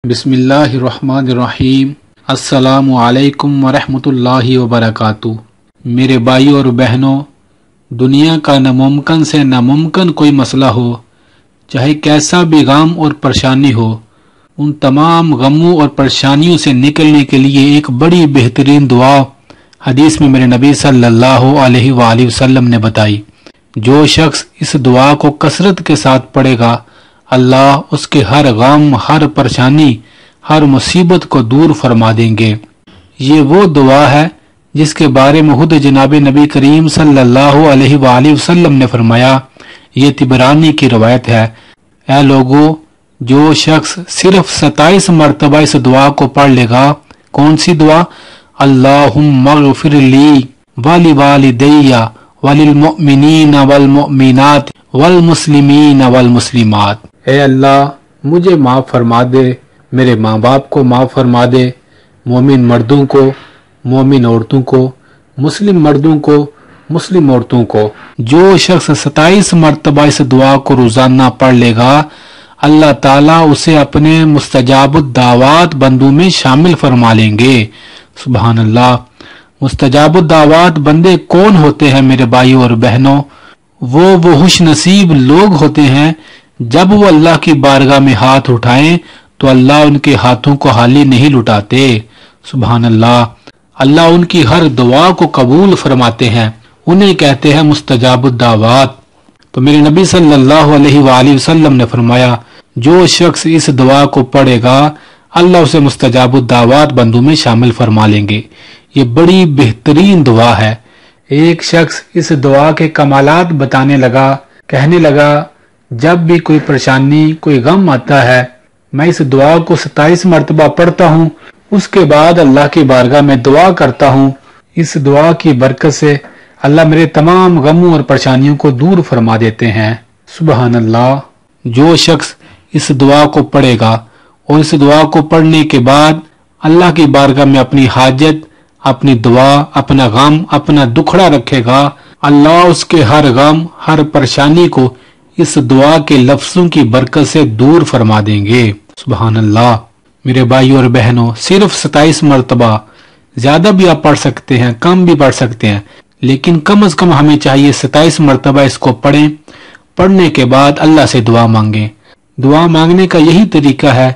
بسم اللہ الرحمن الرحیم۔ السلام علیکم ورحمۃ اللہ وبرکاتہ۔ میرے بھائیوں اور بہنوں، دنیا کا ناممکن سے ناممکن کوئی مسئلہ ہو، چاہے کیسا بھی غم اور پریشانی ہو، ان تمام غموں اور پریشانیوں سے نکلنے کے لیے ایک بڑی بہترین دعا حدیث میں میرے نبی صلی اللہ علیہ وآلہ وسلم نے بتائی۔ جو شخص اس دعا کو کثرت کے ساتھ پڑھے گا، اللہ اس کے ہر غم، ہر پریشانی، ہر مصیبت کو دور فرما دیں گے۔ یہ وہ دعا ہے جس کے بارے میں خود جناب نبی کریم صلی اللہ علیہ وآلہ وسلم نے فرمایا، یہ طبرانی کی روایت ہے، اے لوگو، جو شخص صرف 27 مرتبہ اس دعا کو پڑھ لے گا۔ کون سی دعا؟ اللہم اغفر لی ولوالدی وللمؤمنین والمؤمنات والمسلمین والمسلمات۔ اے اللہ، مجھے معاف فرما دے، میرے ماں باپ کو معاف فرما دے، مومن مردوں کو، مومن عورتوں کو، مسلم مردوں کو، مسلم عورتوں کو۔ جو شخص 27 مرتبہ اس دعا کو روزانہ پڑھ لے گا، اللہ تعالیٰ اسے اپنے مستجاب الدعوات بندوں میں شامل فرما لیں گے۔ سبحان اللہ۔ مستجاب الدعوات بندے کون ہوتے ہیں میرے بھائیوں اور بہنوں؟ وہ خوش نصیب لوگ ہوتے ہیں جب وہ اللہ کی بارگاہ میں ہاتھ اٹھائیں تو اللہ ان کے ہاتھوں کو خالی نہیں لٹاتے۔ سبحان اللہ۔ اللہ ان کی ہر دعا کو قبول فرماتے ہیں، انہیں کہتے ہیں مستجاب الدعوات۔ تو میرے نبی صلی اللہ علیہ وآلہ وسلم نے فرمایا، جو شخص اس دعا کو پڑھے گا، اللہ اسے مستجاب الدعوات بندوں میں شامل فرما لیں گے۔ یہ بڑی بہترین دعا ہے۔ ایک شخص اس دعا کے کمالات بتانے لگا، کہنے لگا، جب بھی کوئی پریشانی، کوئی غم آتا ہے، میں اس دعا کو 27 مرتبہ پڑھتا ہوں، اس کے بعد اللہ کی بارگاہ میں دعا کرتا ہوں۔ اس دعا کی برکت سے اللہ میرے تمام غموں اور پریشانیوں کو دور فرما دیتے ہیں۔ سبحان اللہ۔ جو شخص اس دعا کو پڑھے گا اور اس دعا کو پڑھنے کے بعد اللہ کی بارگاہ میں اپنی حاجت، اپنی دعا، اپنا غم، اپنا دکھڑا رکھے گا، اللہ اس کے ہر غم، ہر پریشانی کو اس دعا کے لفظوں کی برکت سے دور فرما دیں گے۔ سبحان اللہ۔ میرے بھائیوں اور بہنوں، صرف 27 مرتبہ، زیادہ بھی آپ پڑھ سکتے ہیں، کم بھی پڑھ سکتے ہیں، لیکن کم از کم ہمیں چاہیے 27 مرتبہ اس کو پڑھیں۔ پڑھنے کے بعد اللہ سے دعا مانگیں۔ دعا مانگنے کا یہی طریقہ ہے۔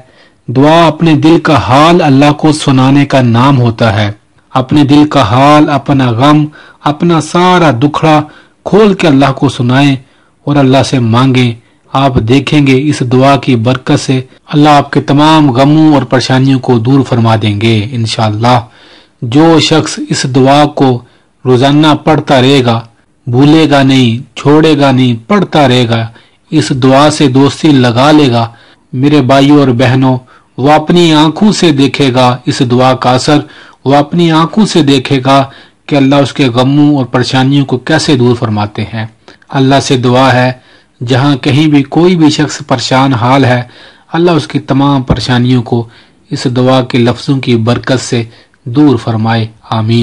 دعا اپنے دل کا حال اللہ کو سنانے کا نام ہوتا ہے۔ اپنے دل کا حال، اپنا غم، اپنا سارا دکھڑا کھول کے اللہ کو سنائیں اور اللہ سے مانگیں۔ آپ دیکھیں گے اس دعا کی برکت سے اللہ آپ کے تمام غموں اور پریشانیوں کو دور فرما دیں گے انشاءاللہ۔ جو شخص اس دعا کو روزانہ پڑھتا رہے گا، بھولے گا نہیں، چھوڑے گا نہیں، پڑھتا رہے گا، اس دعا سے دوستی لگا لے گا، میرے بھائیوں اور بہنوں، وہ اپنی آنکھوں سے دیکھے گا اس دعا کا اثر، وہ اپنی آنکھوں سے دیکھے گا کہ اللہ اس کے غموں اور پریشانیوں کو کیسے دور فرماتے ہیں۔ اللہ سے دعا ہے، جہاں کہیں بھی کوئی بھی شخص پریشان حال ہے، اللہ اس کی تمام پریشانیوں کو اس دعا کے لفظوں کی برکت سے دور فرمائے۔ آمین۔